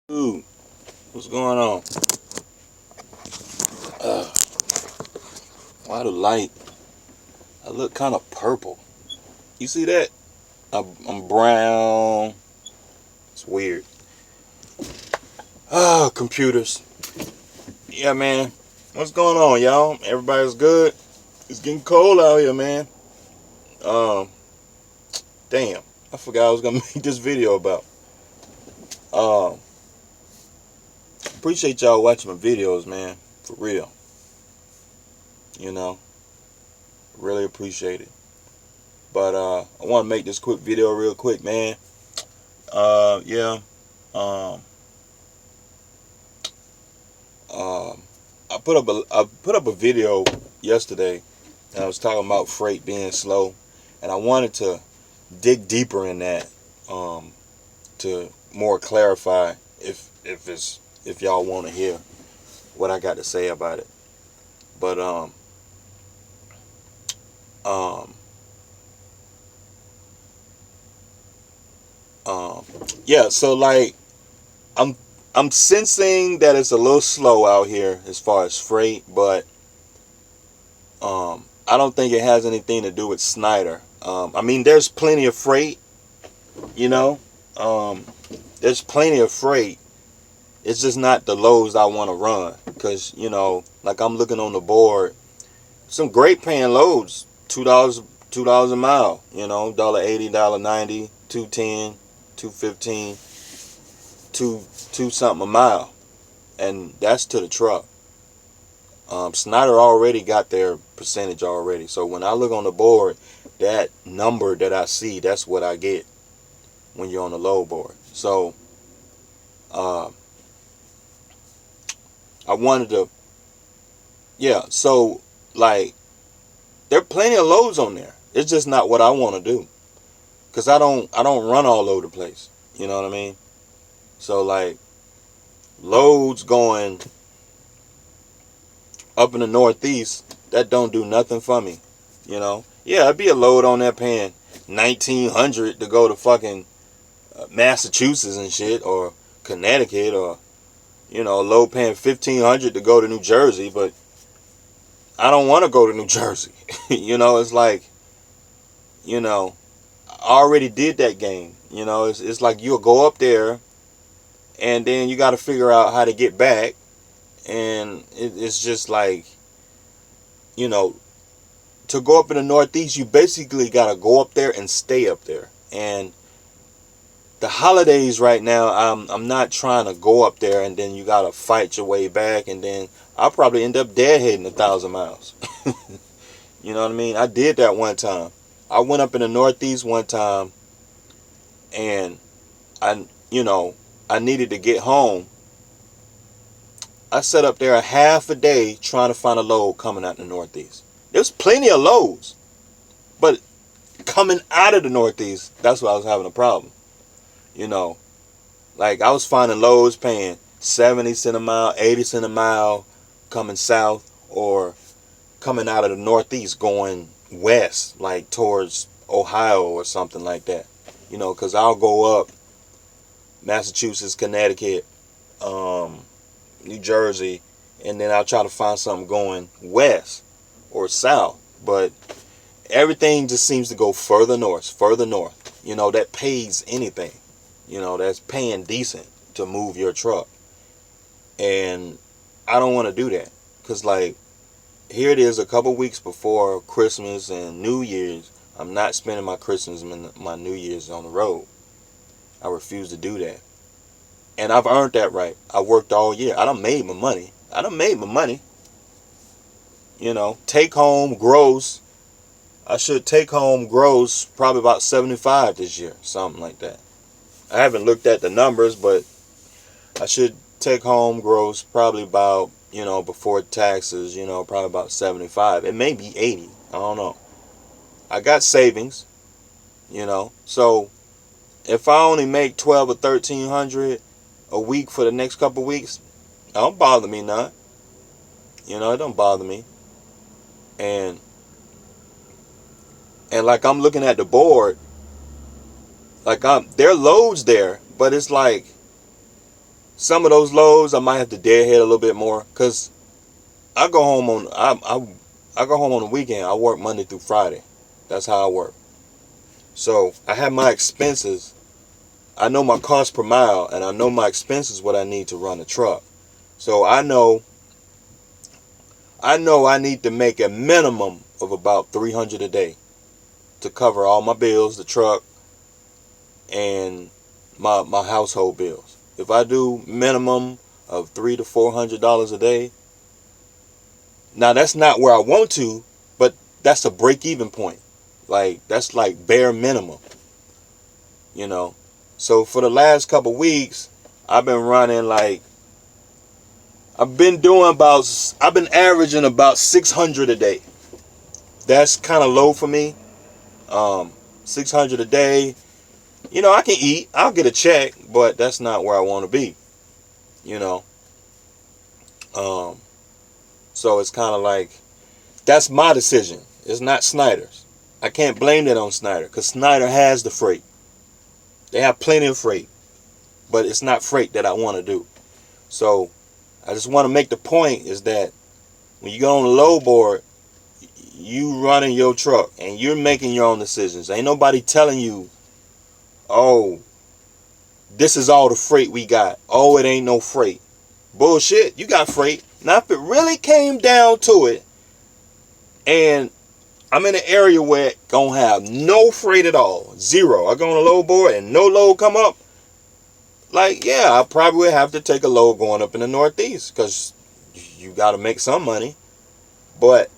Dude, what's going on? Uh, why the light? I look kind of purple. You see that? I'm brown. It's weird. Computers. Yeah, man. What's going on, y'all? Everybody's good? It's getting cold out here, man. Um, damn. I forgot I was gonna make this video about. Um, appreciate y'all watching my videos, man. For real. You know, really appreciate it. But I want to make this quick video real quick, man. Yeah. Um, um, I put up a video yesterday, and I was talking about freight being slow, and I wanted to dig deeper in that to more clarify if y'all want to hear what I got to say about it. But um, um, yeah. So like I'm I'm sensing that it's a little slow out here as far as freight, but I don't think it has anything to do with Schneider. I mean, there's plenty of freight, you know. Um, there's plenty of freight. It's just not the loads I want to run, because like I'm looking on the board, some great paying loads, $2 a mile, $1.80, $1.90, 2.10, 2.15, two something a mile, and that's to the truck. Snyder already got their percentage already. So when I look on the board, that number that I see, that's what I get when you're on the load board. So uh, I wanted to, yeah. So like, there are plenty of loads on there. It's just not what I want to do, cause I don't run all over the place. You know what I mean? So like, loads going up in the Northeast, that don't do nothing for me. Yeah, it'd be a load on there paying 1,900 to go to fucking Massachusetts and shit, or Connecticut, or a load paying 1,500 to go to New Jersey, but I don't want to go to New Jersey. It's like, I already did that game. It's like you'll go up there, and then you got to figure out how to get back, and it's just like, you know, to go up in the Northeast, you basically got to go up there and stay up there. And the holidays right now, I'm not trying to go up there and then you got to fight your way back, and then I'll probably end up deadheading 1,000 miles. You know what I mean? I did that one time. I went up in the Northeast one time, and I, you know, I needed to get home. I sat up there a half a day trying to find a load coming out in the Northeast. There's plenty of loads, but coming out of the Northeast, that's where I was having a problem. You know, like I was finding loads paying 70 cents a mile, 80 cents a mile coming south, or coming out of the Northeast going west, like towards Ohio or something like that. Because I'll go up Massachusetts, Connecticut, New Jersey, and then I'll try to find something going west or south. But everything just seems to go further north, further north. That pays anything. That's paying decent to move your truck. And I don't want to do that. Because, like, here it is a couple weeks before Christmas and New Year's. I'm not spending my Christmas and my New Year's on the road. I refuse to do that. And I've earned that right. I worked all year. I done made my money. Take home gross. I should take home gross probably about 75 this year. Something like that. I haven't looked at the numbers, but I should take home gross probably about, before taxes, probably about 75. It may be 80. I don't know. I got savings, so if I only make 12 or 1,300 a week for the next couple of weeks, it don't bother me none. It don't bother me. And like I'm looking at the board, like there are loads there, but it's like some of those loads I might have to deadhead a little bit more, because I go home on I go home on the weekend. I work Monday through Friday. That's how I work. So I have my expenses. I know my cost per mile, and I know my expenses, what I need to run the truck. So I know I need to make a minimum of about 300 a day to cover all my bills, the truck, and my household bills. If I do minimum of $300 to $400 a day, now that's not where I want to, but that's a break-even point. Like, that's like bare minimum, you know. So for the last couple weeks, I've been running like, I've been averaging about 600 a day. That's kind of low for me. 600 a day. You know, I can eat. I'll get a check, but that's not where I want to be. You know. So it's kind of like, that's my decision. It's not Schneider's. I can't blame that on Schneider, because Schneider has the freight. They have plenty of freight, but it's not freight that I want to do. So I just want to make the point is that when you go on the load board, you running your truck and you're making your own decisions. Ain't nobody telling you, oh, this is all the freight we got. Oh, it ain't no freight. Bullshit, you got freight. Now, if it really came down to it, and I'm in an area where it gonna have no freight at all, zero. I go on a load board and no load come up. Like, yeah, I probably would have to take a load going up in the Northeast, because you got to make some money. But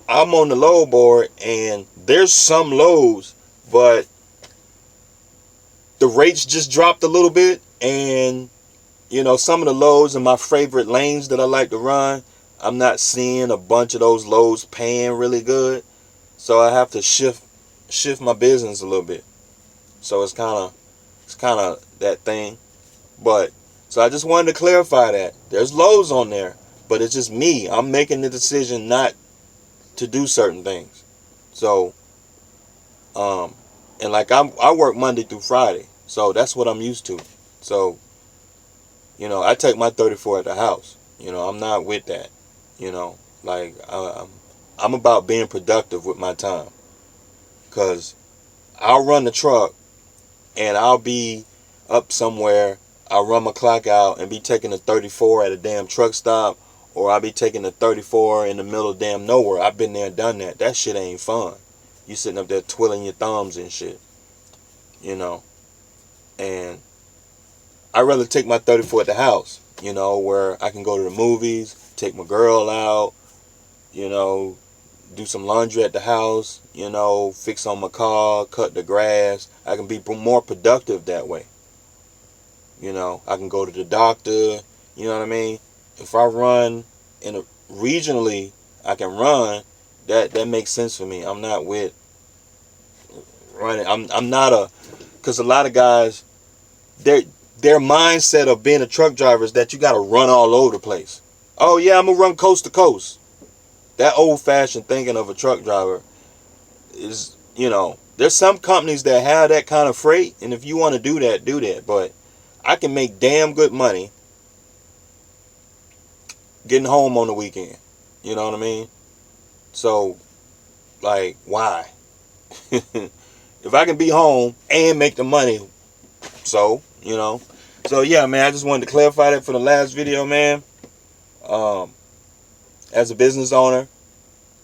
I'm on the load board and there's some loads, but the rates just dropped a little bit. And, you know, some of the loads in my favorite lanes that I like to run, I'm not seeing a bunch of those loads paying really good. So I have to shift my business a little bit. So it's kind of that thing. But so I just wanted to clarify that there's loads on there, but it's just me. I'm making the decision not to do certain things. So and like I work Monday through Friday, so that's what I'm used to. So, you know, I take my 34 at the house. You know, I'm not with that. You know, like I'm about being productive with my time, because I'll run the truck and I'll be up somewhere. I'll run my clock out and be taking a 34 at a damn truck stop, or I'll be taking a 34 in the middle of damn nowhere. I've been there and done that. That shit ain't fun. You sitting up there twiddling your thumbs and shit, you know. And I'd rather take my 34 at the house, you know, where I can go to the movies, take my girl out, you know, do some laundry at the house, you know, fix on my car, cut the grass. I can be more productive that way. You know, I can go to the doctor, you know what I mean? If I run regionally, I can run. That makes sense for me. I'm not with running. I'm not because a lot of guys, their mindset of being a truck driver is that you got to run all over the place. Oh yeah, I'm gonna run coast to coast. That old-fashioned thinking of a truck driver is, you know, there's some companies that have that kind of freight, and if you want to do that, do that. But I can make damn good money getting home on the weekend. You know what I mean? So, like, why? If I can be home and make the money, so, you know. So, yeah, man, I just wanted to clarify that for the last video, man. As a business owner,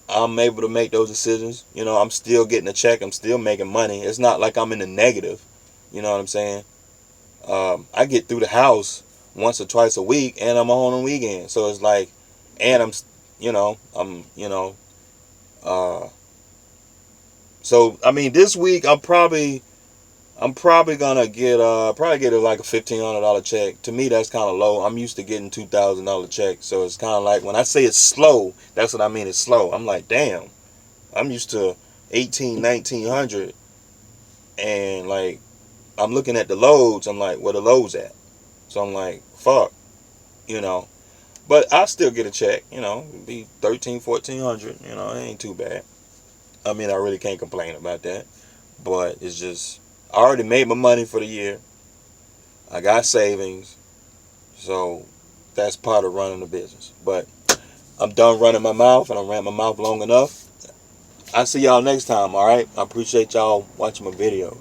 I'm able to make those decisions. You know, I'm still getting a check. I'm still making money. It's not like I'm in the negative. You know what I'm saying? I get through the house once or twice a week, and I'm home on the weekend. So it's like, and so I mean, this week I'm probably gonna get like a $1,500 check. To me, that's kind of low. I'm used to getting $2,000 checks, so it's kind of like, when I say it's slow, that's what I mean. It's slow. I'm like, damn, I'm used to 1,900, and like, I'm looking at the loads. I'm like, where the loads at? So I'm like, fuck, you know. But I still get a check, you know, it'd be 1,400, you know, it ain't too bad. I mean, I really can't complain about that. But it's just, I already made my money for the year. I got savings. So that's part of running a business. But I'm done running my mouth, and I ran my mouth long enough. I'll see y'all next time, all right? I appreciate y'all watching my videos.